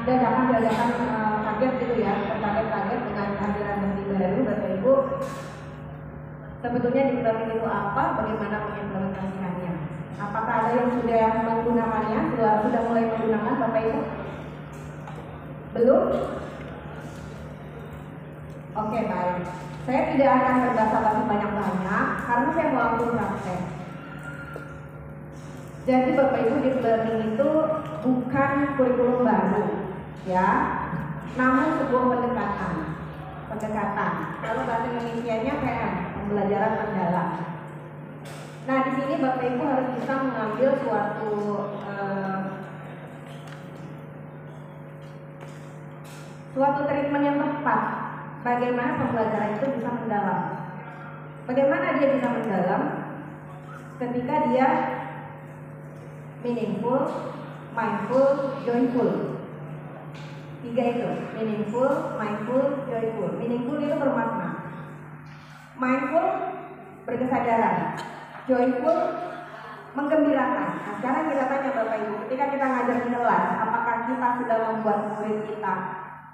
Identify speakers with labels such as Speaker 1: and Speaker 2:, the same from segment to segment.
Speaker 1: dadakan kaget gitu ya, terkaget-kaget dengan kehadiran menteri baru. Bapak Ibu, sebetulnya diketahui itu apa, bagaimana mengimplementasikannya? Apakah ada yang sudah menggunakannya, sudah mulai menggunakan Bapak Ibu? Belum? Oke, baik. Saya tidak akan berbahasa-basi banyak-banyak karena saya mau langsung praktek. Jadi Bapak Ibu, deep learning itu bukan kurikulum baru, ya, namun sebuah pendekatan. Kalau bahasa Indonesianya PM, pembelajaran mendalam. Nah, di sini Bapak Ibu harus bisa mengambil suatu treatment yang tepat. Bagaimana pembelajaran itu bisa mendalam? Bagaimana dia bisa mendalam? Ketika dia meaningful, mindful, joyful. 3 itu, meaningful, mindful, joyful. Meaningful itu bermakna, mindful berkesadaran, joyful menggembirakan. Nah, sekarang kita tanya Bapak Ibu, ketika kita ngajar di kelas, apakah kita sudah membuat murid kita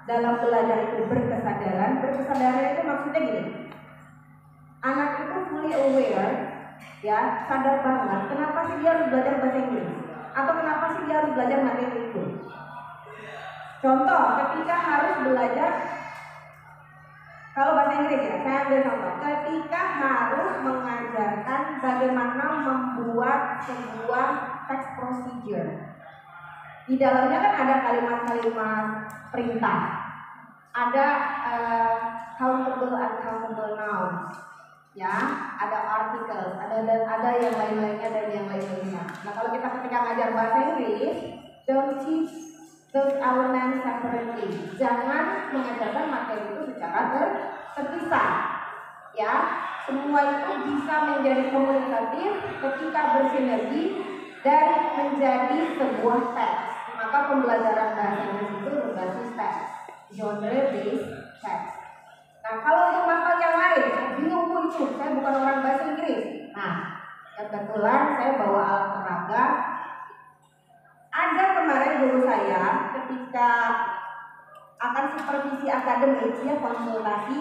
Speaker 1: dalam belajar itu berkesadaran? Berkesadaran itu maksudnya gini, anak itu fully aware, ya, sadar banget kenapa sih dia harus belajar bahasa Inggris, atau kenapa sih dia harus belajar materi itu. Contoh, ketika harus belajar, kalau bahasa Inggris ya, saya ambil contoh, ketika harus mengajarkan bagaimana membuat sebuah text procedure. Di dalamnya kan ada kalimat-kalimat perintah, ada countable nouns, ya, ada articles, ada yang lain-lainnya dan yang lain-lainnya. Nah, kalau kita ketika ngajar bahasa Inggris, don't teach those elements separately. Jangan mengajarkan materi itu secara terpisah, ya. Semua itu bisa menjadi komunikatif ketika bersinergi dan menjadi sebuah teks. Maka pembelajaran bahasa Inggris itu berbasis teks, genre-based teks. Nah, kalau untuk masalah yang lain, bingung itu, saya bukan orang bahasa Inggris. Nah, kebetulan saya bawa alat peraga. Ada kemarin guru saya ketika akan supervisi akademik, dia konsultasi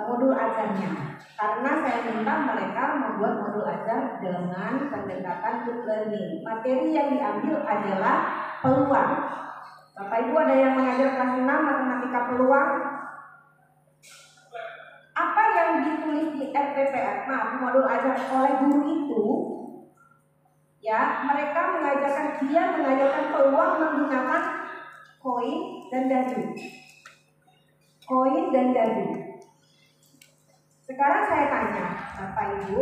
Speaker 1: modul ajarnya. Karena saya minta mereka membuat modul ajar dengan pendekatan deep learning. Materi yang diambil adalah peluang. Bapak Ibu ada yang mengajar kelas 6 matematika peluang? Apa yang ditulis di RPPR, modul ajar oleh guru itu, ya, mereka mengajarkan peluang menggunakan koin dan dadu. Koin dan dadu. Sekarang saya tanya Bapak Ibu,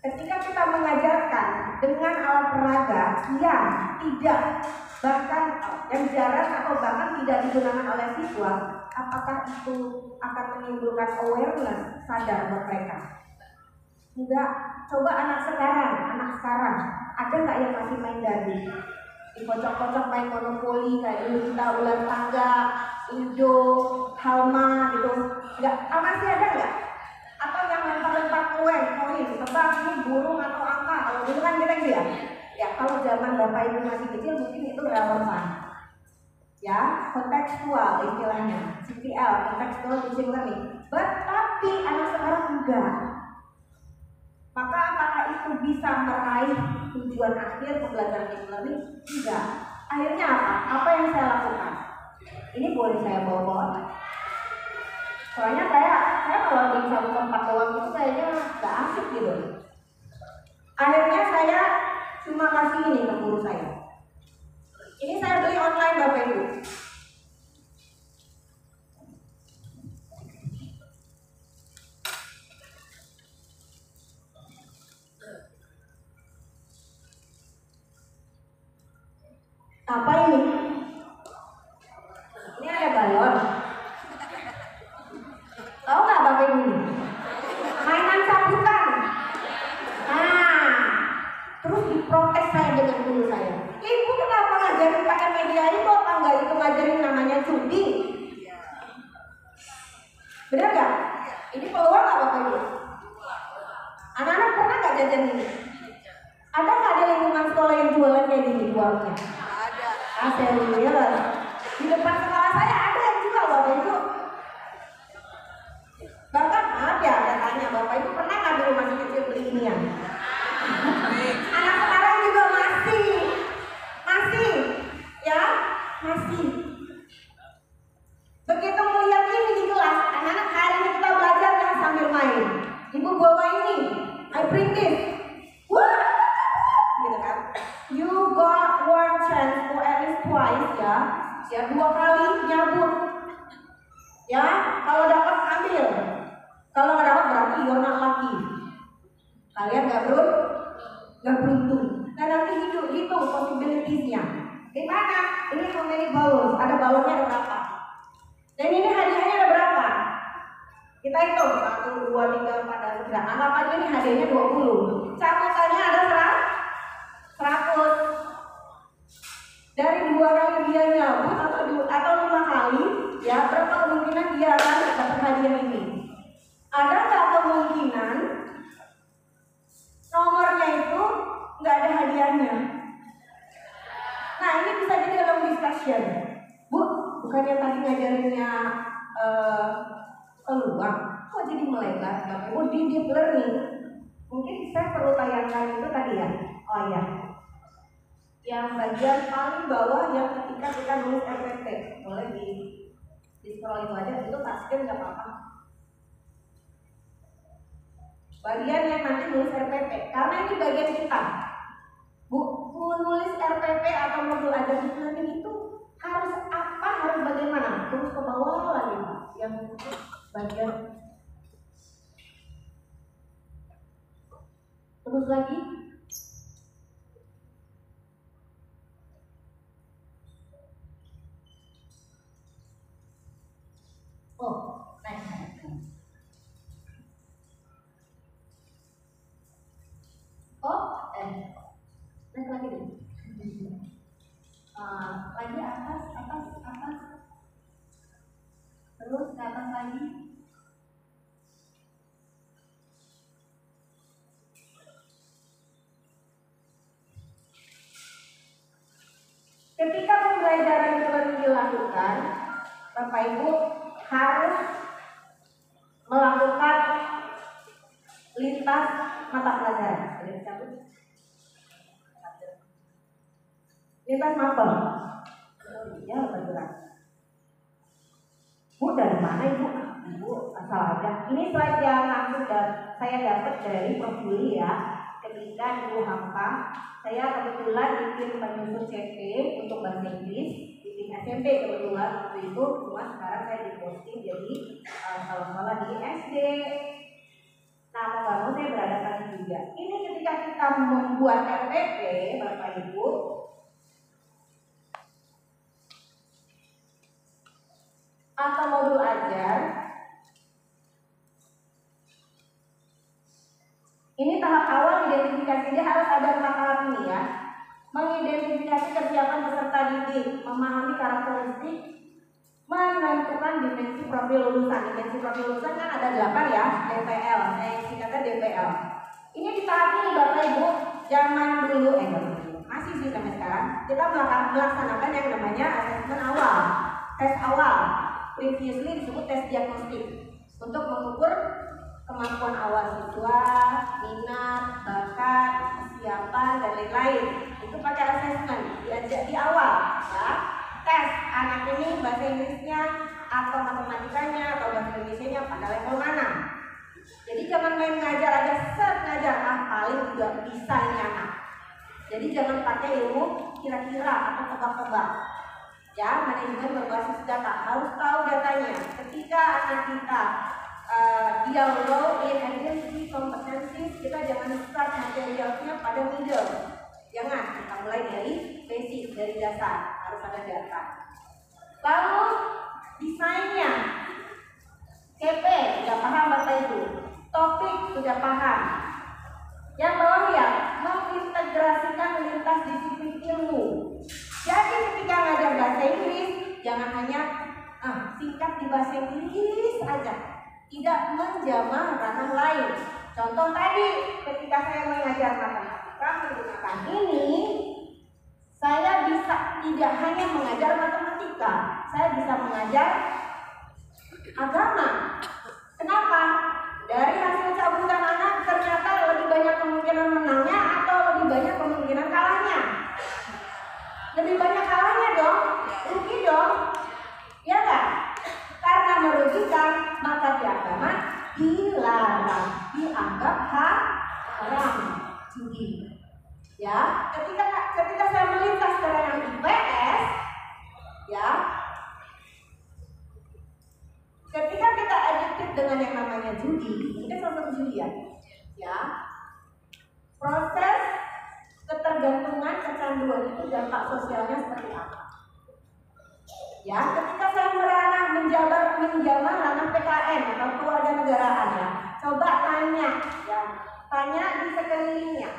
Speaker 1: ketika kita mengajarkan dengan alat peraga yang tidak, bahkan yang jarang atau bahkan tidak digunakan oleh siswa, apakah itu akan menimbulkan awareness, sadar buat mereka? Enggak. Coba anak sekarang, ada nggak yang masih main dadu? Dikocok-kocok main monopoli kayak dulu kita ular tangga, ludo, halma gitu. Enggak, masih ada nggak? Atau yang lempar-lempar koin, tebak ini burung atau angka. Kalau dulu kan kita gitu ya. Ya, kalau zaman Bapak Ibu masih kecil mungkin itu relevan. Ya, kontekstual istilahnya, CTL, contextual teaching learning. Tapi anak sekarang enggak. Maka apakah itu bisa meraih tujuan akhir pembelajaran deep learning? Tidak. Akhirnya apa? Apa yang saya lakukan? Ini boleh saya bawa. Soalnya saya kalau di satu tempat doang itu kayaknya nggak asik gitu. Akhirnya saya cuma kasih ini ke guru saya. Ini saya beli online Bapak Ibu. Apa ini? Ini ada balon. Tahu nggak Bapak Ibu ini? Mainan sambutan. Nah, terus diprotes saya dengan guru saya. kasih. Begitu melihat ini di kelas, anak-anak hari ini kita belajar jangan sambil main. Ibu bawa ini, I bring this. Wah, gitu kan? You got one chance or at least twice ya. Ya 2 kali nyabut. Ya, kalau dapat ambil. Kalau nggak dapat berarti you're not lucky. Kalian nggak beruntung. Nah nanti hitung possibilities-nya. Gimana? Ini how many balls? Ada balonnya ada berapa? Dan ini hadiahnya ada berapa? Kita hitung 1, 2, 3, 4 dan seterusnya. Anggap aja ini hadiahnya 20. Cakutannya ada 100. Dari 2 kali dia nyabut atau 5 kali, ya berapa kemungkinan dia akan dapat hadiah ini? Ada nggak kemungkinan nomornya itu nggak ada hadiahnya? Nah ini bisa jadi dalam discussion. Bu, bukannya tadi ngajarinnya peluang, kok jadi melebar? Oh di deep learning. Mungkin saya perlu tayangkan itu tadi ya. Oh ya, yang bagian paling bawah yang ketika kita nulis RPT, boleh di scroll itu aja, itu tasnya nggak apa-apa. Bagian yang nanti nulis RPT, karena ini bagian kita. Bu, menulis RPT atau modul ajar deep learning itu harus apa, harus bagaimana? Terus ke bawah lagi Pak, yang bagian terus lagi. Oh, naik. Oh, naik lagi deh. Lagi atas. Terus ke atas lagi. Ketika pembelajaran itu dilakukan, Bapak Ibu harus melakukan lintas mata pelajaran. Lintas mapel. Ya, bergerak. Bu, dari mana Ibu? Ibu asal aja. Ini slide yang langsung saya dapat dari Prof. Juli ya. Ketika Ibu hampa, saya kebetulan bikin penyusun CP untuk bahasa Inggris. Bikin SMP kebetulan waktu itu, cuma sekarang saya diposting jadi sekolah di SD. Nah, mau nggak mau saya beradaptasi juga. Ini ketika kita membuat RPP, Bapak Ibu, atau modul ajar, ini tahap awal identifikasi. Dia harus ada 4 tahap ini ya. Mengidentifikasi kesiapan peserta didik, memahami karakteristik, menentukan dimensi profil lulusan. Dimensi profil lulusan kan ada 8 ya, DPL, singkatnya DPL. Ini di tahap ini Bapak Ibu, zaman dulu, masih sih sampai sekarang, kita melaksanakan yang namanya asesmen awal, tes awal. Previously disebut tes diagnostik untuk mengukur kemampuan awal siswa, minat, bakat, kesiapan dan lain-lain. Itu pakai asesmen di awal ya. Tes anak ini bahasa Inggrisnya atau matematikanya atau bahasa Indonesianya pada level mana. Jadi jangan main ngajar aja ngajar paling juga bisa ini anak. Jadi jangan pakai ilmu kira-kira atau tebak-tebak. Ya, manajemen berbasis data, harus tahu datanya. Ketika anak kita dia low in identity competencies, kita jangan start materialnya pada middle. Jangan, kita mulai dari basic, dari dasar, harus ada data. Lalu desainnya, CP sudah paham Bapak Ibu, topik sudah paham. Yang bawah ya, mengintegrasikan lintas disiplin ilmu. Jadi ketika ngajar bahasa Inggris, jangan hanya singkat di bahasa Inggris aja, tidak menjamah ranah lain. Contoh tadi, ketika saya mengajar matematika menggunakan ini, saya bisa tidak hanya mengajar matematika, saya bisa mengajar agama. Kenapa? Dari hasil cabutan anak ternyata lebih banyak kemungkinan menangnya atau lebih banyak kemungkinan kalahnya? Lebih banyak kalahnya dong. dianggap haram judi. Ya, ketika saya melintas ke ranah IPS, ya, ketika kita addicted dengan yang namanya judi, ini kan salah satu judi ya, proses ketergantungan, kecanduan itu dampak sosialnya seperti apa? Ya, ketika saya menjamah ranah PKN atau keluarga negaraan ya, coba tanya di sekelilingnya,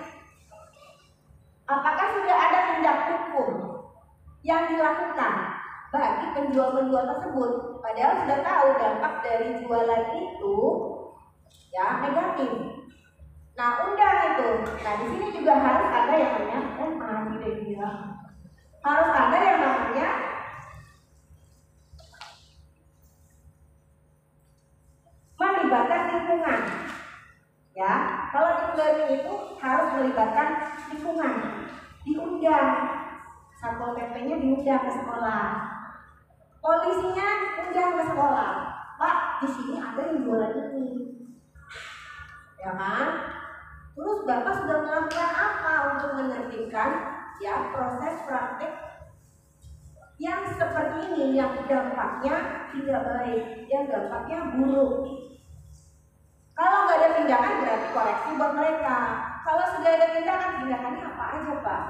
Speaker 1: apakah sudah ada tindak hukum yang dilakukan bagi penjual-penjual tersebut, padahal sudah tahu dampak dari jualan itu ya negatif. Nah, undang itu. Nah, di sini juga harus ada yang namanya harus ada yang namanya melibatkan lingkungan. Ya, kalau di itu harus melibatkan lingkungan. Diundang, Satpol PP-nya diundang ke sekolah. Polisinya undang ke sekolah. Pak, di sini ada yang jualan ini. Ya kan? Terus Bapak sudah melakukan apa untuk menertibkan ya proses praktik yang seperti ini, yang dampaknya tidak baik, yang dampaknya buruk. Kalau nggak ada tindakan berarti koreksi buat mereka. Kalau sudah ada tindakan, tindakannya apa aja Pak?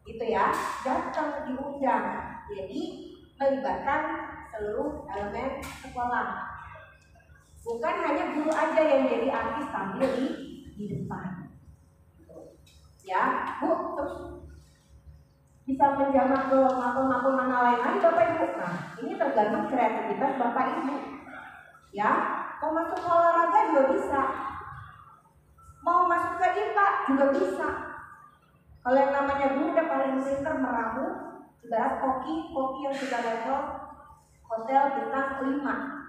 Speaker 1: Gitu ya, datang diundang. Jadi melibatkan seluruh elemen sekolah. Bukan hanya guru aja yang jadi artis tampil di depan. Ya, Bu, terus bisa menjamah ke makom-makom mana lain lagi Bapak Ibu. Nah, ini tergantung kreativitas Bapak Ibu. Ya, mau masuk ke olahraga juga bisa. Mau masuk ke IPA juga bisa. Kalau yang namanya guru udah paling pintar meramu, ibarat koki yang sudah level hotel bintang 5.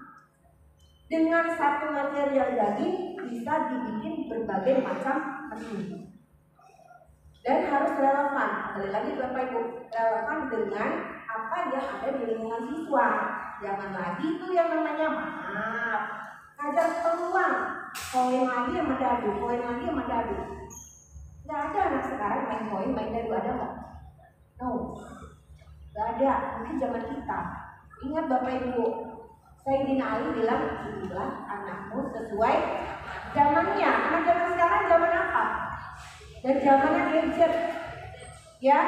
Speaker 1: Dengan satu material daging bisa dibikin berbagai macam menu. Dan harus relevan, kembali lagi Bapak Ibu, relevan dengan apa yang ada di lingkungan siswa. Jangan lagi itu yang namanya maaf, ngajar peluang, poin lagi yang mendadu. Nggak ada anak sekarang main poin, main dadu, ada nggak? No, nggak ada. Mungkin zaman kita. Ingat Bapak Ibu, Sayyidina Ali bilang, inilah anakmu sesuai zamannya. Anak zaman sekarang zaman apa? Dan zamannya gadget. Ya,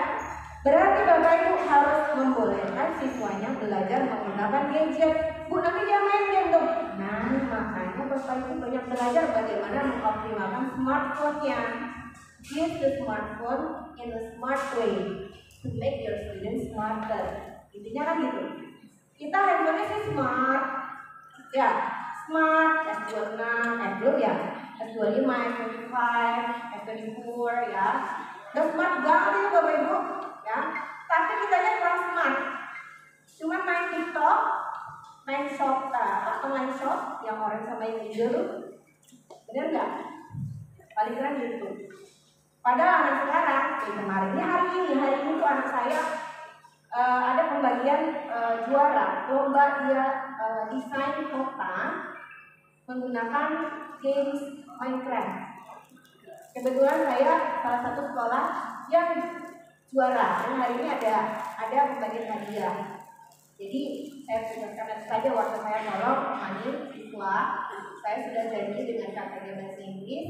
Speaker 1: berarti Bapak Ibu harus membolehkan siswanya belajar menggunakan gadget. Bu, nanti dia main game dong. Nah, makanya Bapak Ibu banyak belajar bagaimana mengoptimalkan smartphone-nya. Use the smartphone in a smart way to make your students smarter. Intinya kan gitu. Kita handphonenya sih smart, ya, smart, S26, belum ya, S25, S25, S24 ya. Udah smart banget itu Bapak Ibu ya. Tapi kitanya kurang smart. Cuma main TikTok, main shop, online shop yang orang sama yang hijau. Bener nggak? Paling keren gitu. Padahal anak sekarang, kemarin ini hari ini tuh anak saya ada pembagian juara lomba dia desain kota menggunakan games Minecraft. Kebetulan saya salah satu sekolah yang juara dan hari ini ada pembagian hadiah. Jadi saya tugaskan saja waktu saya tolong menemani siswa, saya sudah janji dengan kakaknya bahasa Inggris.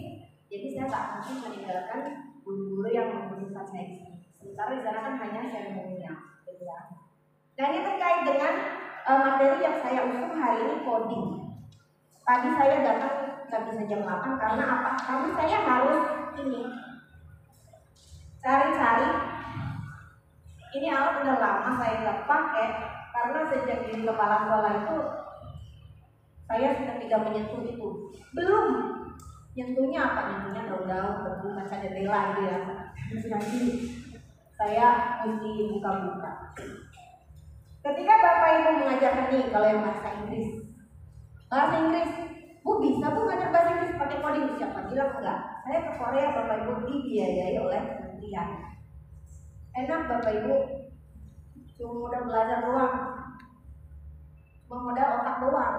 Speaker 1: Jadi saya tak mungkin meninggalkan guru-guru yang memberi saya di sini. Sementara di sana kan hanya seremonial. Ya. Nah, ini terkait dengan materi yang saya usung hari ini, coding. Tadi saya datang nggak bisa jam 8 karena apa? Karena saya harus ini cari-cari. Ini alat udah lama saya nggak pakai karena sejak jadi kepala sekolah itu saya sudah tidak menyentuh itu. Belum nyentuhnya apa? Nyentuhnya daun-daun, betul kaca jendela gitu ya. Nanti saya mesti buka-buka. Ketika Bapak Ibu mengajarkan nih, kalau yang bahasa Inggris, Bu bisa Bu ngajar bahasa Inggris pakai coding? Siapa bilang enggak? Saya ke Korea Bapak Ibu dibiayai oleh kementerian. Enak Bapak Ibu, cuma modal belajar doang, cuma modal otak doang,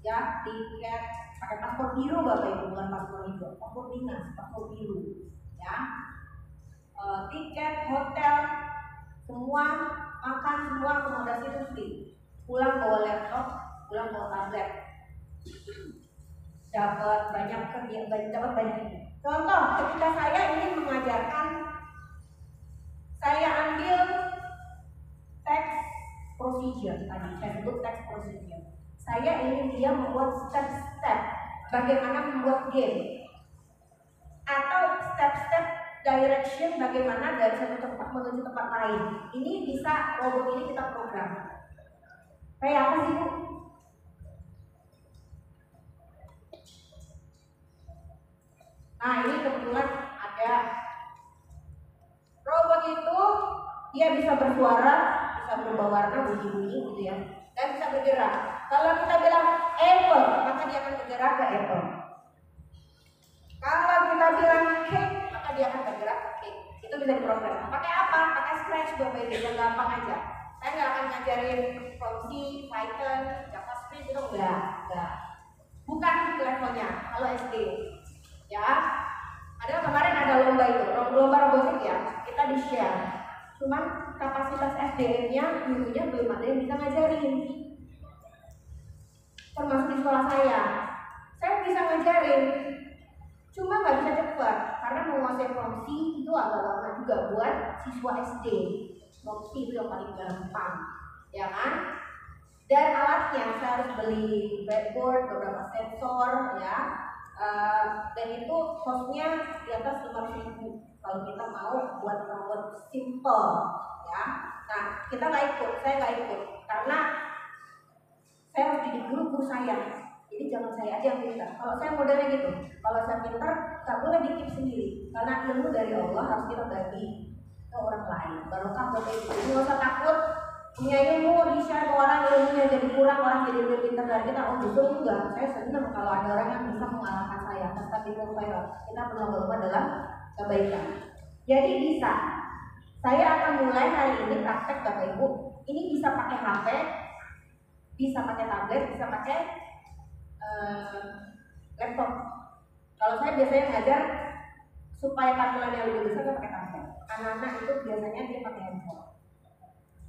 Speaker 1: ya tiket, pakai paspor biru Bapak Ibu, bukan paspor hijau, paspor dinas, paspor biru, ya. Tiket, hotel, semua makan, semua akomodasi itu free. Pulang bawa laptop, pulang bawa tablet, dapat banyak kerja, dapat banyak. Contoh, ketika saya ingin mengajarkan, saya ambil text procedure tadi, saya sebut text procedure. Saya ingin dia membuat step-step bagaimana membuat game, atau step-step direction bagaimana dari satu tempat menuju tempat lain. Ini bisa robot ini kita program. Kayak apa sih Bu? Nah ini kebetulan ada robot itu, dia bisa bersuara, bisa berubah warna, bunyi-bunyi gitu ya, dan bisa bergerak. Kalau kita bilang apple, maka dia akan bergerak ke apple. Kalau kita bilang cake, maka dia akan bergerak ke cake. Itu bisa diprogram. Pakai apa? Pakai Scratch Bapak Ibu, yang gampang aja. Saya nggak akan ngajarin from C, Python, JavaScript itu enggak. Bukan levelnya. Kalau SD, ya. Ada kemarin ada lomba itu, lomba robotik ya. Kita di share. Cuman kapasitas SDM-nya, gurunya belum ada yang bisa ngajarin. Termasuk di sekolah saya bisa ngajarin. Cuma nggak bisa cepat karena menguasai fungsi itu agak lama juga buat siswa SD. Fungsi itu yang paling gampang, ya kan? Dan alatnya saya harus beli breadboard, beberapa sensor, ya. Dan itu costnya di atas 5.000 kalau kita mau buat robot simple, ya. Nah kita nggak ikut, saya nggak ikut karena saya harus didik guru saya. Jadi jangan saya aja yang pintar. Kalau saya modelnya gitu, kalau saya pintar, tak boleh dikip sendiri. Karena ilmu dari Allah harus kita bagi ke orang lain. Barokah Bapak Ibu. Jadi nggak usah takut punya ilmu di share ke orang, ilmunya jadi kurang, orang jadi lebih pintar dari kita. Oh justru enggak. Saya senang kalau ada orang yang bisa mengalahkan saya. Tetap itu viral. Kita berlomba-lomba dalam kebaikan. Jadi bisa. Saya akan mulai hari ini praktek Bapak Ibu. Ini bisa pakai HP, bisa pakai tablet, bisa pakai laptop. Kalau saya biasanya ngajar supaya tampilannya lebih besar, saya pakai tablet. Anak-anak itu biasanya dia pakai handphone.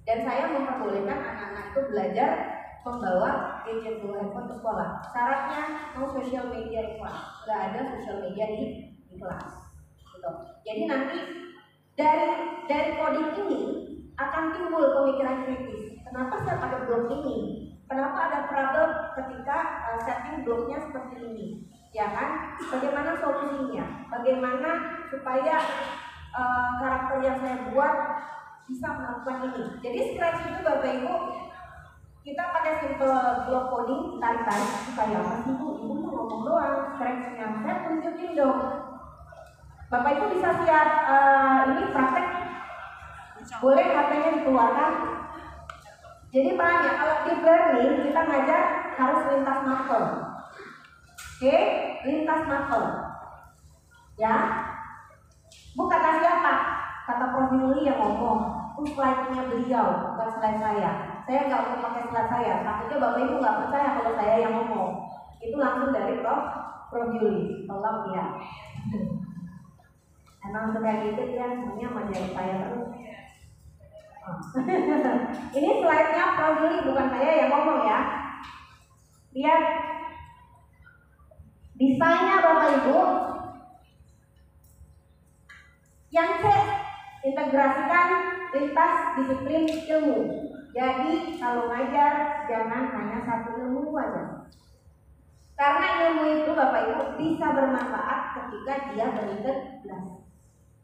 Speaker 1: Dan saya memperbolehkan anak-anak itu belajar membawa gadget dulu handphone ke sekolah. Syaratnya no social media di kelas. Nggak ada social media di kelas. Gitu. Jadi nanti dari coding ini akan timbul pemikiran kritis. Kenapa saya pakai blok ini? Kenapa ada problem ketika setting bloknya seperti ini? Ya kan? Bagaimana solusinya? Bagaimana supaya karakter yang saya buat bisa melakukan ini? Jadi Scratch itu Bapak Ibu, kita pakai simple block coding, tarik-tarik supaya apa sih Bu? Ibu mau ngomong doang, Scratch-nya saya tunjukin dong. Bapak Ibu bisa siap ini praktek? Boleh HP-nya dikeluarkan? Jadi paham ya, kalau deep learning kita ngajar harus lintas marker. Oke, lintas marker. Ya. Bu kata siapa? Kata Prof. Yuli yang ngomong. Itu slide-nya beliau, bukan slide saya. Saya nggak mau pakai slide saya. Takutnya Bapak Ibu nggak percaya kalau saya yang ngomong. Itu langsung dari Prof. Yuli. Tolong ya. Emang sudah gitu ya, semuanya menjadi saya terus. Ini slide-nya Prof. Yuli, bukan saya yang ngomong ya. Lihat desainnya Bapak Ibu. Yang C, integrasikan lintas disiplin ilmu. Jadi kalau ngajar jangan hanya satu ilmu aja. Karena ilmu itu Bapak Ibu bisa bermanfaat ketika dia berintegrasi.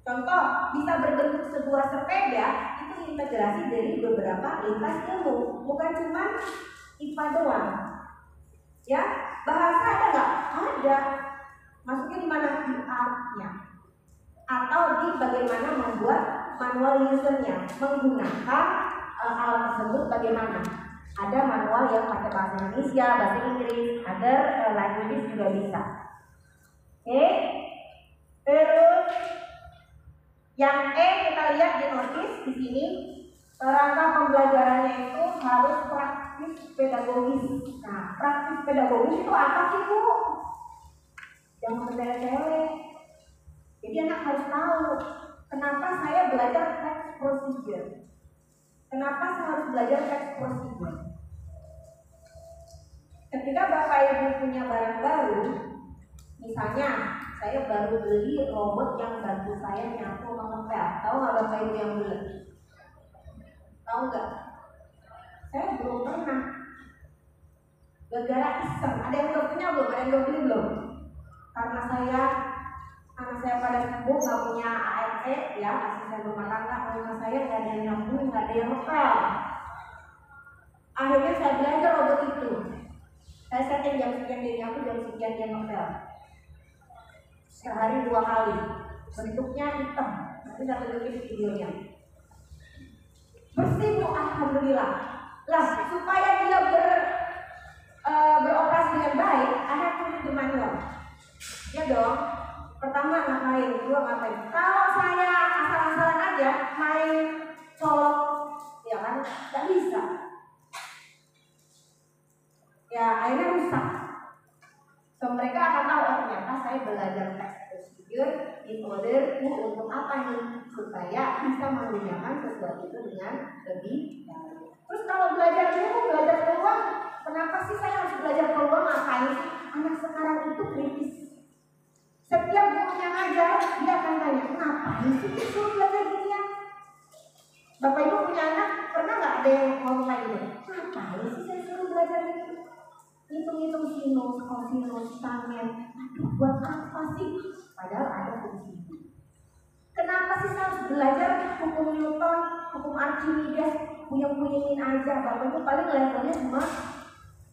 Speaker 1: Contoh, bisa berbentuk sebuah sepeda, itu integrasi dari beberapa lintas ilmu, bukan cuma IPA doang. Ya, bahasa ada nggak? Ada. Masuknya di mana? Di art-nya. Atau di bagaimana membuat manual user-nya, menggunakan alat tersebut bagaimana. Ada manual yang pakai bahasa Indonesia, bahasa Inggris, other languages juga bisa. Oke. Terus yang E kita lihat di notis di sini, kerangka pembelajarannya itu harus praktis pedagogis. Nah, praktis pedagogis itu apa sih Bu? jangan bertele-tele. Jadi anak harus tahu kenapa saya belajar text procedure. Kenapa saya harus belajar text procedure? Ketika Bapak Ibu punya barang baru, misalnya saya baru beli robot yang bantu saya nyapu mengepel. Tahu nggak Bapak Ibu yang beli? Tahu nggak? Saya belum pernah. Gara-gara iseng. Ada yang udah punya belum? Ada yang udah beli belum? Karena anak saya pada sibuk nggak punya ART ya, asisten rumah tangga. Rumah saya nggak ada yang nyapu, nggak ada yang ngepel. Akhirnya saya belajar robot itu. Saya setting jam sekian dia nyapu, jam sekian dia ngepel. Sehari 2 kali. Bentuknya hitam. Nanti saya tunjukin videonya. Bersih Bu, alhamdulillah. Lah, supaya dia beroperasi dengan baik, anak punya di manual. Ya dong. Pertama ngapain, kedua ngapain. Kalau saya asal-asalan aja main colok, ya kan, nggak bisa. Ya akhirnya rusak. So mereka akan tahu ternyata saya belajar text procedure in order untuk apa nih, supaya bisa menggunakan sesuatu itu dengan lebih baik. Terus kalau belajar peluang, kenapa sih saya harus belajar peluang? Ngapain sih? Anak sekarang itu kritis. Setiap gurunya ngajar, dia akan tanya, ngapain sih disuruh belajar ginian? Bapak Ibu punya anak, pernah nggak ada yang ngomong kayak gitu? Ngapain sih saya suruh belajar gini? Hitung-hitung sinus, kosinus, tangent. Aduh, buat apa sih? Padahal ada fungsi. Kenapa sih saya harus belajar hukum Newton, hukum Archimedes, puyeng-puyengin aja? Bapak Ibu paling levelnya cuma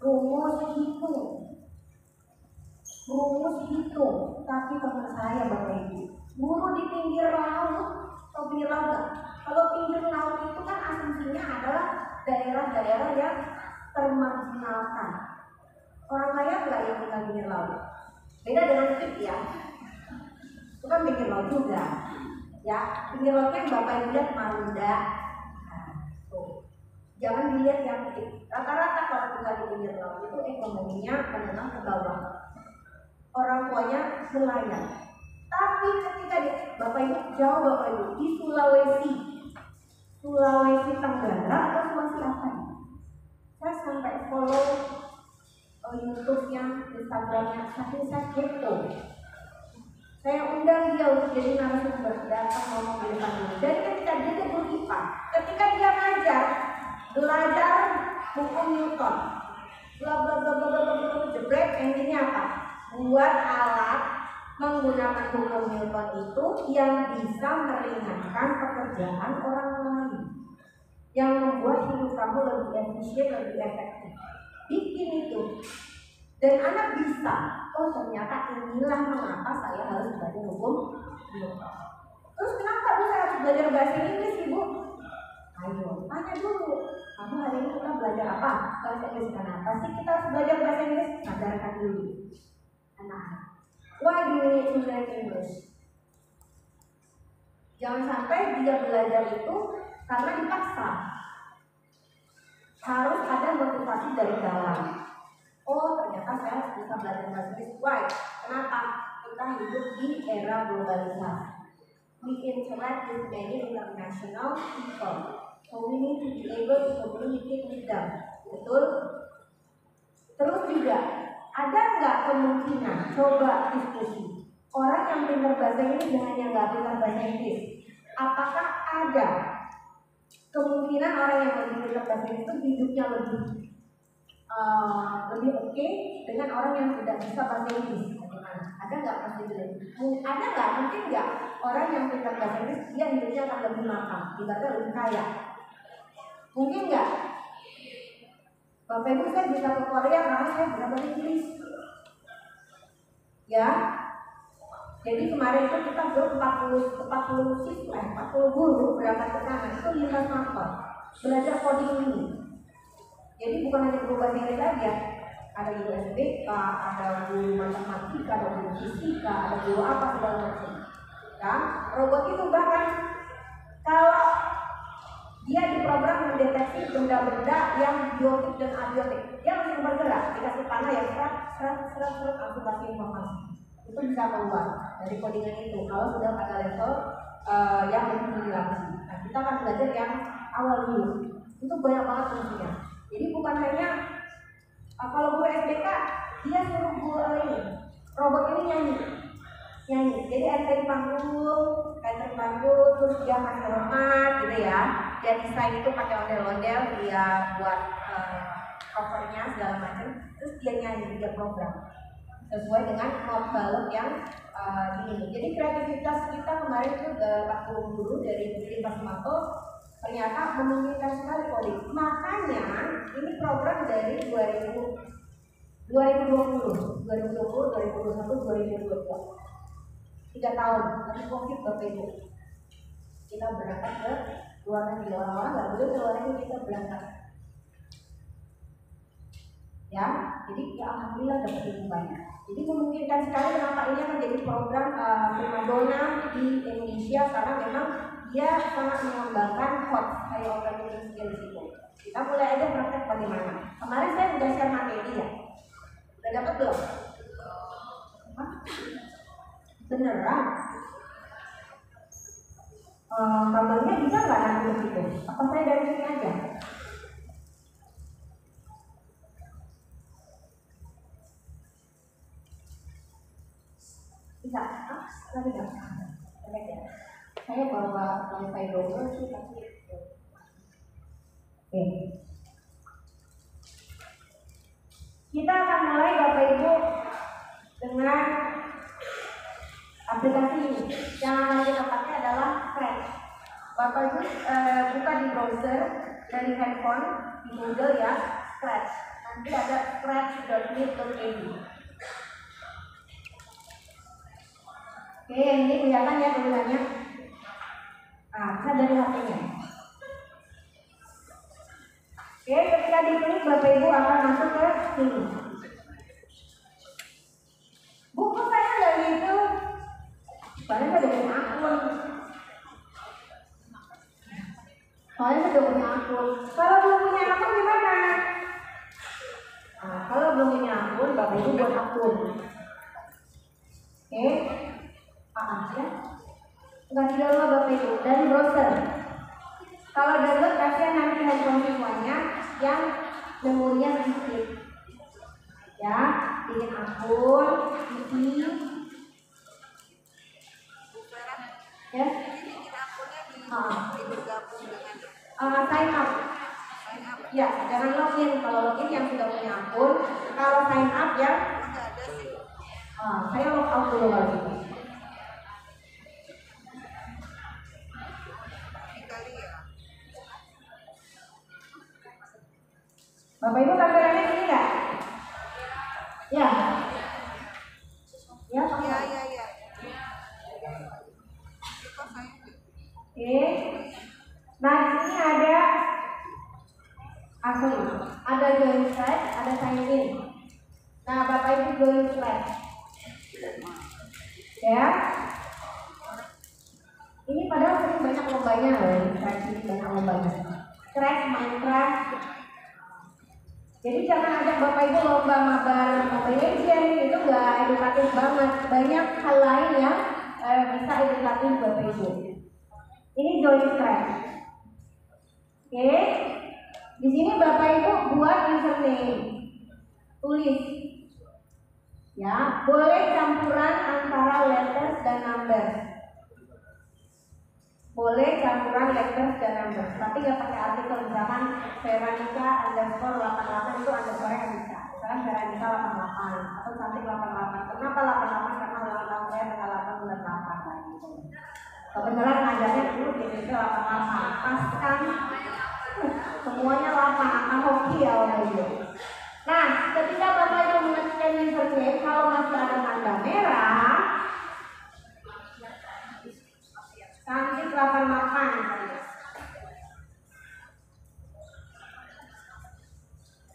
Speaker 1: rumus hitung. Tapi teman saya Bapak Ibu, guru di pinggir laut, atau pinggir laut gak? Kalau pinggir laut itu kan asumsinya adalah daerah-daerah yang termarginalkan. Orang kaya nggak yang tinggal pinggir laut? Beda dengan tip ya. Itu kan pinggir laut juga. Ya, pinggir lautnya yang Bapak Ibu lihat Marunda. Nah, tuh. Jangan dilihat yang tip. Rata-rata kalau tinggal di pinggir laut itu ekonominya menengah ke bawah. Orang tuanya nelayan. Tapi ketika Bapak Ibu jauh, Bapak Ibu di Sulawesi Tenggara atau Sulawesi apa? Saya sampai follow YouTube-nya, Instagram-nya, saking saya kepo. Saya undang dia untuk jadi narasumber, datang ngomong di depan ini. Dan ketika dia guru IPA, ketika dia ngajar, belajar hukum Newton, bla bla bla bla bla bla, jebrek, endingnya apa? Buat alat menggunakan hukum Newton itu yang bisa meringankan pekerjaan orang lain, yang membuat hidup kamu lebih efisien, lebih efektif. Bikin itu. Dan anak bisa, oh ternyata inilah mengapa saya harus belajar hukum Newton. Terus kenapa Bu saya harus belajar bahasa Inggris Ibu? Ayo, tanya dulu. Kamu hari ini kita belajar apa? Bahasa Inggris. Kenapa sih kita harus belajar bahasa Inggris? Ajarkan dulu anak-anak. Why do we need to learn English? Jangan sampai dia belajar itu karena dipaksa. Harus ada motivasi dari dalam. Oh ternyata saya harus bisa belajar bahasa Inggris. Why? Kenapa? Kita hidup di era globalisasi. We interact with many international people, so we need to be able to communicate with them. Betul? Terus juga ada nggak kemungkinan? Coba diskusi. Orang yang pintar bahasa Inggris dengan yang nggak pintar bahasa Inggris, apakah ada kemungkinan orang yang lebih pintar bahasa Inggris itu hidupnya lebih oke dengan orang yang tidak bisa bahasa Inggris? Bagaimana? Ada nggak possibility? Ada nggak? Mungkin nggak orang yang pintar bahasa Inggris dia hidupnya akan lebih makan, ibaratnya lebih kaya? Mungkin nggak? Bapak Ibu saya bisa ke Korea karena saya bisa bahasa Inggris. Ya. Jadi kemarin itu kita 40 guru berangkat ke sana, itu lintas master belajar coding ini. Jadi bukan hanya guru bahasa Inggris saja, ada guru SBK, ada guru matematika, ada guru fisika, ada guru apa segala macam. Ya, robot itu bahkan kalau dia diprogram mendeteksi benda-benda yang biotik dan abiotik, dia langsung bergerak, dikasih panah yang serat langsung kasih informasi. itu bisa keluar dari codingan itu kalau sudah pada level yang lebih tinggi lagi. Nah, kita akan belajar yang awal dulu. Itu banyak banget fungsinya. Jadi bukan hanya kalau guru SBK dia suruh guru ini robot ini nyanyi. Jadi ada di panggung, terus dia kasih hormat gitu ya. Dia desain itu pakai ondel-ondel, dia buat covernya segala macam. Terus dia nyanyi, dia program sesuai dengan not balok yang ini. Jadi kreativitas kita kemarin itu 40 guru dari lintas mato ternyata memungkinkan sekali coding. Makanya ini program dari 2020, 2021, 2022. 3 tahun, tapi COVID Bapak Ibu. Kita berangkat ke luar negeri, orang-orang nggak boleh ke luar negeri, kita berangkat. Ya, jadi ya alhamdulillah dapat ilmu banyak. Jadi memungkinkan sekali kenapa ini akan jadi program primadona di Indonesia karena memang dia sangat mengembangkan hot kayak operating skills itu. Kita mulai aja praktek bagaimana. Kemarin saya sudah share materi ya. Udah dapat belum? Beneran? Gambarnya bisa nggak nanti di situ? Apa saya dari sini aja? Bisa? Lagi nggak? Saya bawa wifi double sih tapi. Oke. Kita akan mulai Bapak Ibu dengan aplikasi ini. Yang akan kita pakai adalah Scratch. Bapak Ibu buka di browser dari handphone di Google ya, Scratch. Nanti ada scratch.me.edu. Oke, ini kelihatan ya tulisannya. Bisa dari HP-nya. Oke, ketika diklik Bapak Ibu akan masuk ke sini. Buku saya nggak gitu. Soalnya saya udah punya akun. Kalau belum punya akun gimana? Kalau belum punya akun, Bapak Ibu buat akun. Oke, ya. Kasih download Bapak Ibu dari browser. Kalau download kasih nanti handphone semuanya yang memorinya sedikit. Ya, bikin akun, isi. Ya. Sign up. Ya, jangan login. Kalau login yang sudah punya akun. Kalau sign up ya. Saya log out dulu kalau gitu. Bapak Ibu kameranya ini enggak? Ya. Ya, Pak. Ya. Oke. Nah, ini ada asli, ada join slide, ada sign in. Nah, Bapak Ibu join slide. Ya. Ini padahal sering banyak lombanya loh, banyak lombanya. Scratch, Minecraft. Jadi jangan ajak Bapak Ibu lomba mabar Mobile Legends, itu nggak edukatif banget. Banyak hal lain yang bisa edukatif Bapak Ibu. Ini join Scratch. Oke. Di sini Bapak Ibu buat username. Tulis. Ya, boleh campuran antara letters dan numbers. Boleh campuran letters dan numbers, tapi nggak pakai artikel. Misalkan Veronica _ 88 itu underscore yang bisa. Misalkan Veronica 88 atau cantik 88. Kenapa 88? Karena ulang tahun saya tanggal 8 bulan 8 lah gitu. Kebetulan ngajarnya dulu di Indonesia 88. Pas kan semuanya 8, angka hoki ya orang itu. Nah, ketika Bapak Ibu mengetikkan username, kalau masih ada tanda merah, cantik 88.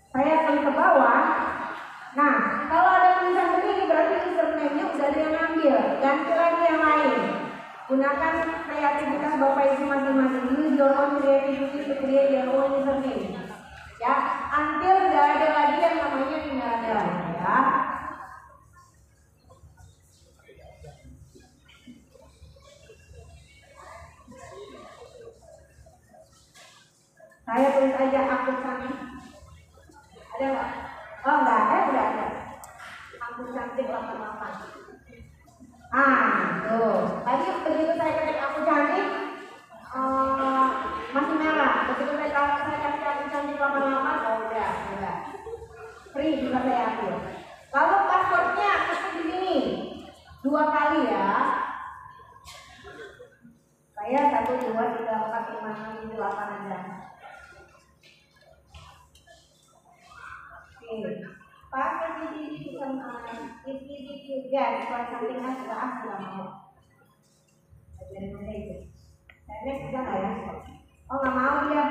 Speaker 1: Saya klik ke bawah. Nah, kalau ada tulisan begini berarti username-nya udah ada yang ngambil. Ganti lagi yang lain. Gunakan kreativitas Bapak Ibu masing-masing. Use your own creativity to create your own username. Ya, until nggak ada lagi yang namanya tinggal ada lagi ya. it's easy to get for something else juga nggak mau. Ajarin aja itu. Next bisa nggak ya? Oh nggak mau dia.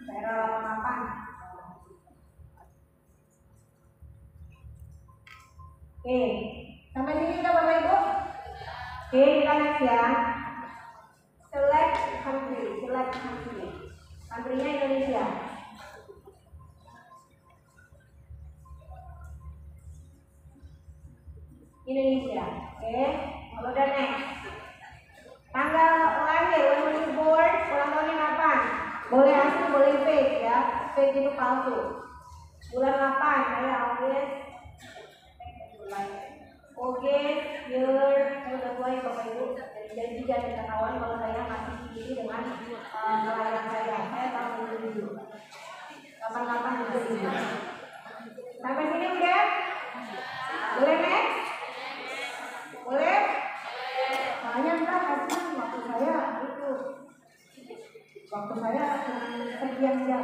Speaker 1: Saya 88. Oke, sampai sini udah Bapak Ibu? Oke, kita next ya. Select country. Country-nya Indonesia. Oke. Kalau udah next. Tanggal lahir, when was you born, ulang tahunnya kapan? Boleh asli, boleh fake ya. Fake itu palsu. Bulan 8, saya August. Oke, year, saya udah tua ya Bapak Ibu. Jadi jangan ketahuan kalau saya masih sendiri dengan kelahiran saya. Saya tahun 2007. 88 2007. Sampai sini udah? Boleh next? Boleh? Soalnya enggak kasihan waktu saya itu. Waktu saya cuma sekian jam.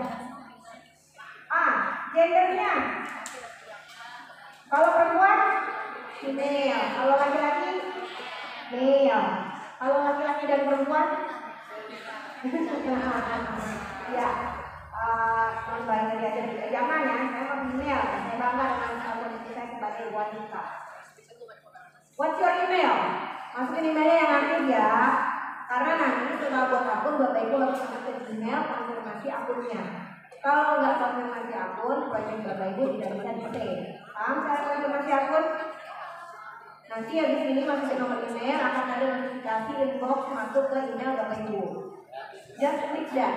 Speaker 1: Gendernya. Kalau perempuan female, kalau laki-laki male. Kalau laki-laki dan perempuan ya non-binary aja juga. Jangan ya, saya female. Saya bangga dengan posisi saya sebagai wanita. What's your email? Masukin emailnya yang aktif ya. Karena nanti setelah buat akun, Bapak Ibu harus masuk ke Gmail konfirmasi akunnya. Kalau nggak konfirmasi akun, proyek Bapak Ibu tidak bisa di-save. Paham cara konfirmasi akun? Nanti habis ini masukin nomor email, akan ada notifikasi inbox masuk ke email Bapak Ibu. Just klik that,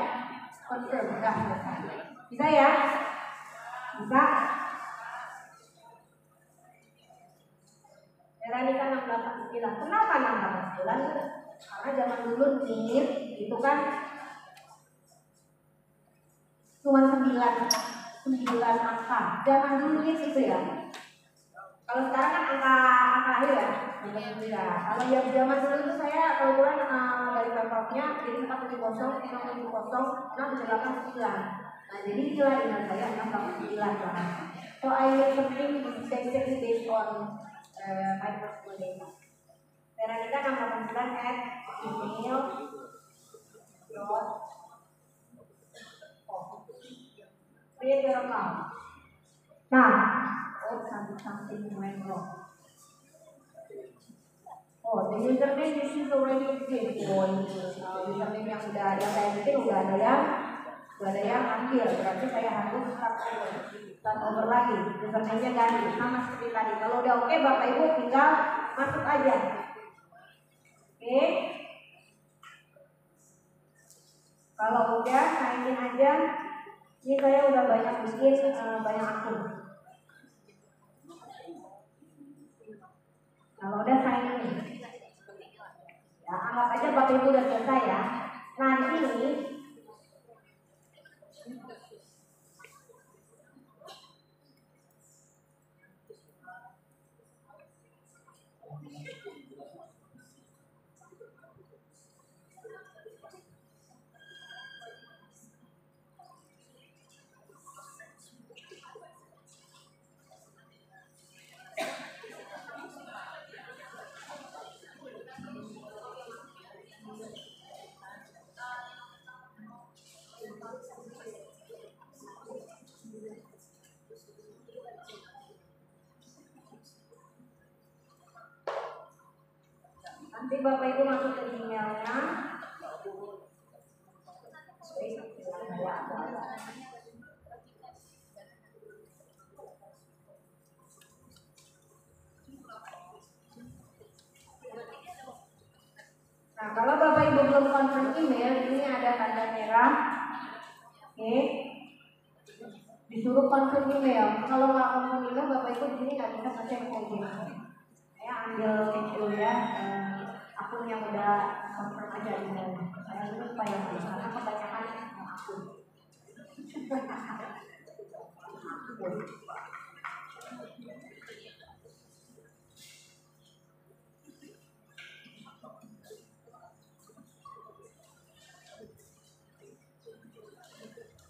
Speaker 1: confirm, udah selesai. Bisa ya? Bisa? Veronica 689. Kenapa 689? Karena zaman dulu nih, itu kan cuma 9 angka. Zaman dulu itu ya. Kalau sekarang kan angka lahir ya. Kalau yang zaman dulu itu saya kebetulan dari pemprovnya jadi 470, 670, 689. Nah jadi nilai email saya 689. So I make something exactly based on my personal data. Veronica 689 @gmail.com. Create your account. Nah, something went wrong. The username this is already exist. Username yang saya bikin udah ada yang ambil. Berarti saya harus start over lagi. Username-nya ganti sama seperti tadi. Kalau udah oke, Bapak Ibu tinggal masuk aja. Oke. Kalau udah sign in aja. Ini saya udah banyak bikin banyak akun. Kalau udah sign in. Ya, anggap aja Bapak Ibu udah selesai ya. Nah, di sini nanti Bapak Ibu masuk ke emailnya. Nah, kalau Bapak Ibu belum confirm email, ini ada tanda merah. Oke. Disuruh confirm email. Kalau nggak confirm email, Bapak Ibu di sini nggak bisa ngecek login. Saya ambil dulu ya akun yang udah confirm aja emailnya. Saya lupa ya, karena kebanyakan akun.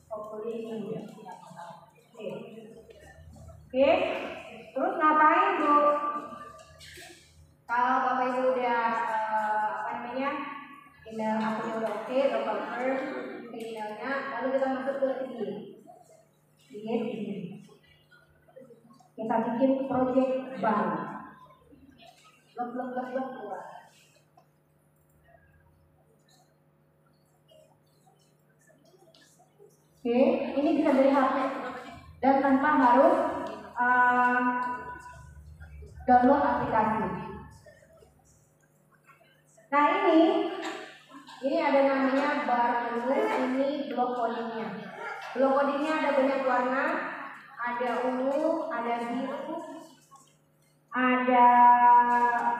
Speaker 1: Hopefully ini ya. Oke. Oke, terus ngapain Bu? Kalau Bapak Ibu udah email akunnya udah oke, udah confirm ke emailnya, lalu kita masuk ke ini. Kita bikin project baru. Blok keluar. Oke, ini bisa dari HP dan tanpa harus download aplikasi. Nah ini ada namanya bar menu, ini blok codingnya. Blok codingnya ada banyak warna, ada ungu, ada biru, ada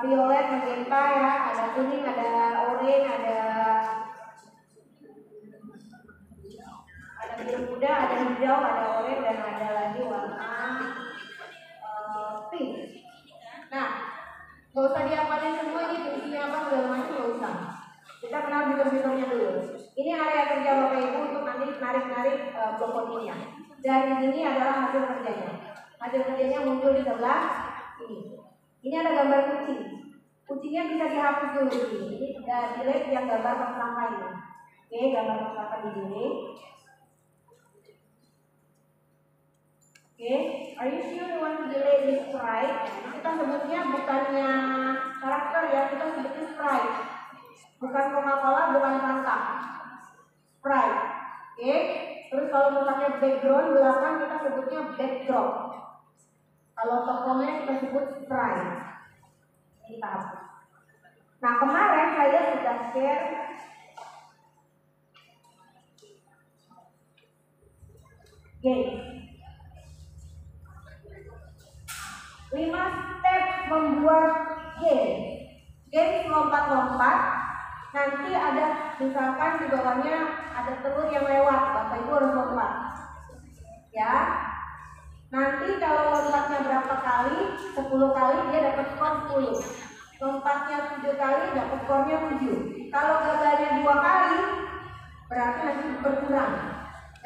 Speaker 1: violet, magenta ya, ada kuning, ada oranye, ada biru muda, ada hijau, ada oranye, dan ada lagi warna pink. Nah, gak usah dihafalin semua ini fungsinya apa segala macam, gak usah. Kita kenal fitur-fiturnya dulu. Ini area kerja Bapak Ibu untuk nanti narik-narik blok codingnya. Dan di sini adalah hasil kerjanya. Hasil kerjanya muncul di sebelah ini. Ini ada gambar kucing. Kucingnya bisa dihapus dulu ini. Ini delete yang gambar tong sampah ini. Oke, gambar tong sampah di sini. Oke, are you sure you want to delete this sprite? Kita sebutnya bukannya karakter ya, kita sebutnya sprite. Bukan Coca-Cola, bukan Fanta. Sprite. Oke, terus kalau mau pakai background belakang kita sebutnya backdrop. Kalau tokonya kita sebut sprite. Ini kita hapus. Nah, kemarin saya sudah share game. 5 step membuat game. Game lompat-lompat. Nanti ada misalkan di bawahnya ada telur yang lewat, Bapak Ibu harus lompat. Ya. Nanti kalau lompatnya berapa kali? 10 kali dia dapat skor 10. Lompatnya 7 kali dapat skornya 7. Kalau gagalnya 2 kali berarti nanti berkurang.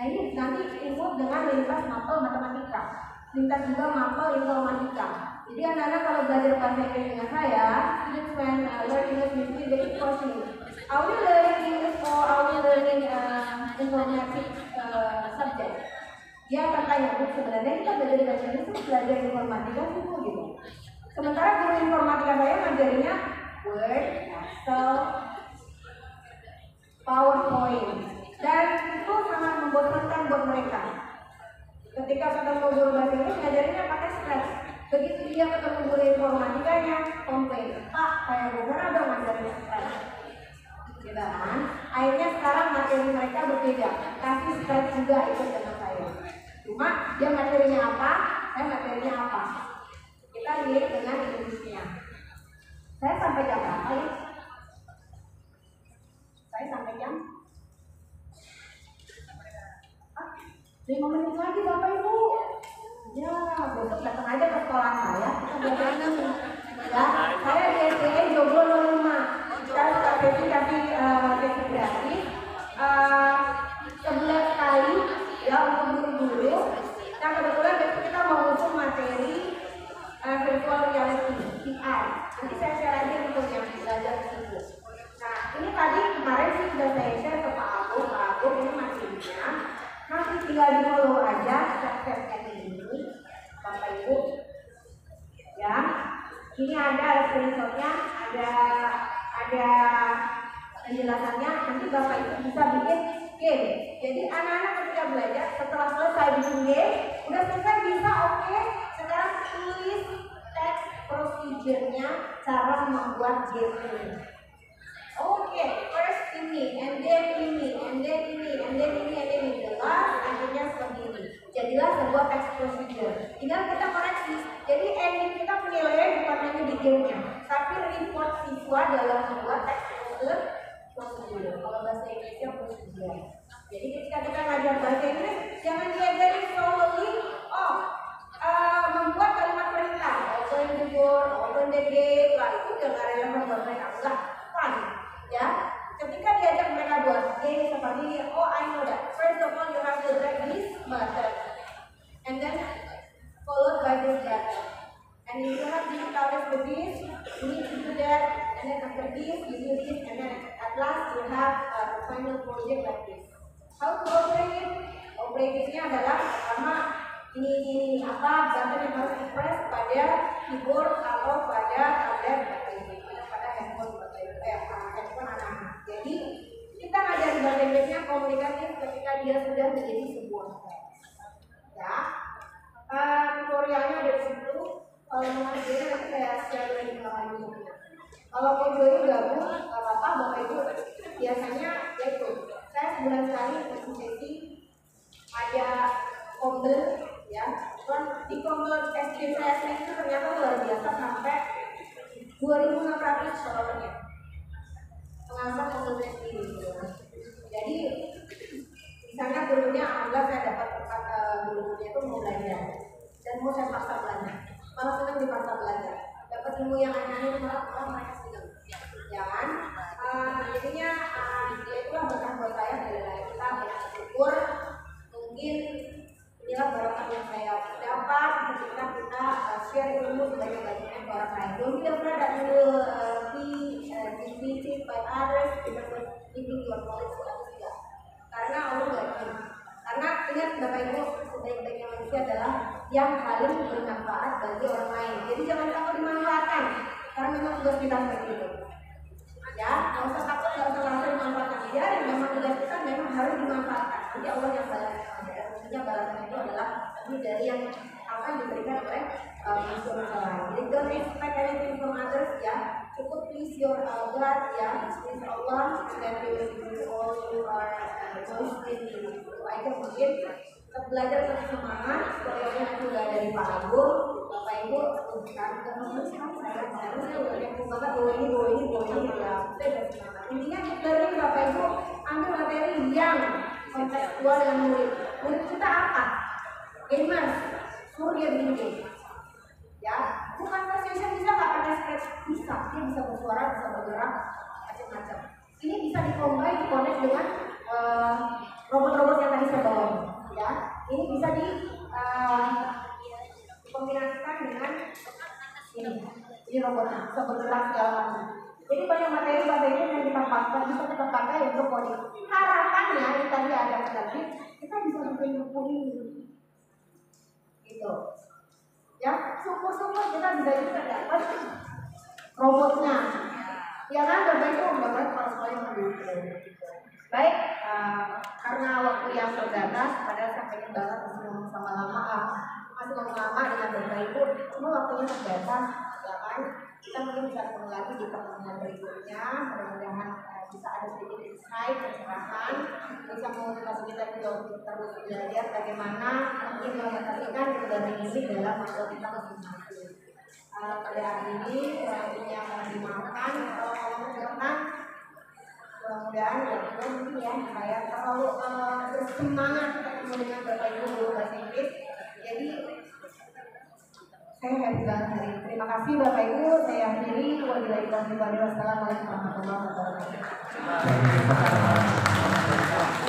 Speaker 1: Nah, ini nanti input dengan lintas mapel matematika. Lintas juga mapel informatika. Jadi anak-anak kalau belajar bahasa Inggris dengan saya, students when learn English with me, they question, are we learning English or are we learning informatic subject? Dia akan tanya, sebenarnya kita belajar bahasa Inggris itu belajar informatika itu gitu. Sementara guru informatika saya ngajarinya Word, Excel, PowerPoint, dan itu sangat membosankan buat mereka. Ketika ketemu guru bahasa Inggris ngajarinnya pakai stres. Begitu dia ketemu guru informatikanya, komplain, Pak, saya bukan ada ngajarin stres. Gitu kan? Akhirnya sekarang materi mereka berbeda. Kasih stres juga ikut dengan saya. Cuma dia materinya apa, saya materinya apa. Kita lihat dengan Inggrisnya. Saya sampai jam berapa ya? Saya sampai jam 5 menit lagi Bapak Ibu. Ya, besok datang aja ke sekolah saya. Kita belajar ini. Ya, saya di SDN Joglo 05. Saya suka sesi gratis. 11 kali ya untuk guru-guru. Nah, kebetulan besok kita mau ngusung materi virtual reality VR. Nanti saya share aja untuk yang belajar di situ. Nah, ini tadi kemarin sih sudah saya share ke Pak Agung ini materinya. Nanti tinggal di follow aja step-stepnya ini, Bapak Ibu. Ya, ini ada screenshotnya, ada penjelasannya. Nanti Bapak Ibu bisa bikin game. Jadi anak-anak ketika belajar setelah selesai bikin game, udah selesai bisa oke. Sekarang tulis teks procedure-nya cara membuat game ini. Oke, first ini, and then ini, and then ini, and then ini, and then ini. Jelas, akhirnya seperti ini. Jadilah sebuah text procedure. Tinggal kita koreksi. Jadi ending kita penilaian bukan hanya di game-nya, tapi report siswa dalam membuat text procedure. Kalau bahasa Inggrisnya procedure. Jadi ketika kita ngajar bahasa Inggris, jangan diajarin solely, membuat kalimat perintah, open the door, open the gate, lah itu udah gak relevan buat mereka. Enggak, fun. Ya, ketika diajak mereka buat game seperti ini, I know that. First of all, you have to drag this button, and then followed by How to operate it? Operate-nya adalah pertama ini apa button yang harus di-press pada keyboard atau pada tablet pada handphone handphone anak-anak. Jadi kita ngajari bahasa Inggrisnya komunikatif ketika dia sudah menjadi sebuah teks. Ya, tutorialnya ada di situ. Kalau mau ngerjain nanti saya share lagi ke YouTube. Kalau mau join gabung, nggak apa-apa, Bapak Ibu. Biasanya yaitu saya sebulan sekali ikut sesi ada kombel, ya. Dan di kombel SD saya itu ternyata luar biasa sampai 2.600 followernya. Pengasah kombel sendiri. Jadi misalnya gurunya anggap saya dapat gurunya itu mau belajar dan mau saya paksa belajar, malah senang dipaksa belajar. Dapat ilmu yang aneh-aneh malah mereka senang. Jangan. Jadinya dia itulah berkah buat saya dari kita bersyukur. Mungkin inilah barokah yang saya dapat ketika kita share ilmu sebanyak-banyaknya ke orang lain. Don't be afraid that you will be defeated by others because giving your knowledge to others. Karena Allah nggak ingin. Karena ingat Bapak Ibu, sebaik-baiknya manusia adalah yang paling bermanfaat bagi orang lain. Jadi jangan takut dimanfaatkan, karena memang tugas kita seperti itu. Ya, nggak usah takut, nggak usah langsung dimanfaatkan. Ya, dan memang tugas kita memang harus dimanfaatkan. Nanti Allah yang balas. Tentunya balasan itu adalah lebih dari yang akan diberikan oleh manusia lain. Jadi don't expect anything from others, ya. Cukup please your God, ya. Please Allah, dan you all you are most in itu aja mungkin. Tetap belajar, tetap semangat. Tutorialnya nanti udah dari Pak Agung, Bapak Ibu. Sekarang saya harusnya udah yang banget bawa ini ya. Intinya dari Bapak Ibu ambil materi yang kontekstual dengan murid. Murid kita apa? Gamers, suruh dia bikin game. Ya, bukan conversation bisa nggak pakai script, bisa. Dia bisa bersuara, bisa bergerak, macam-macam. Ini bisa dikombin, dikonek dengan robot-robot yang tadi saya bawa. Ya, ini bisa dikombinasikan dengan ini robotnya, bisa bergerak segala macam. Jadi banyak materi yang kita pakai, bisa kita pakai untuk coding. Harapannya ini tadi ada tadi kita bisa bikin buku ini, gitu. Ya, syukur-syukur kita bisa juga dapat robotnya. Ya kan, Bapak kalau semuanya mendukung. Baik, karena waktu yang terbatas, padahal saya pengen banget masih ngomong lama dengan Bapak Ibu, cuma waktunya terbatas, ya kan? Kita mungkin bisa ketemu lagi di pertemuan berikutnya. Mudah-mudahan bisa ada sedikit insight, pencerahan, bisa memotivasi kita juga untuk terus belajar bagaimana mungkin mengintegrasikan kegiatan ini dalam materi kita masing-masing. Pada hari ini, yang mohon dimaafkan kalau berkenan. Mudah-mudahan mungkin ya saya terlalu bersemangat ketemu dengan Bapak Ibu guru bahasa Inggris. Jadi saya happy banget hari ini. Terima kasih Bapak Ibu. Saya akhiri. Wassalamualaikum warahmatullahi wabarakatuh.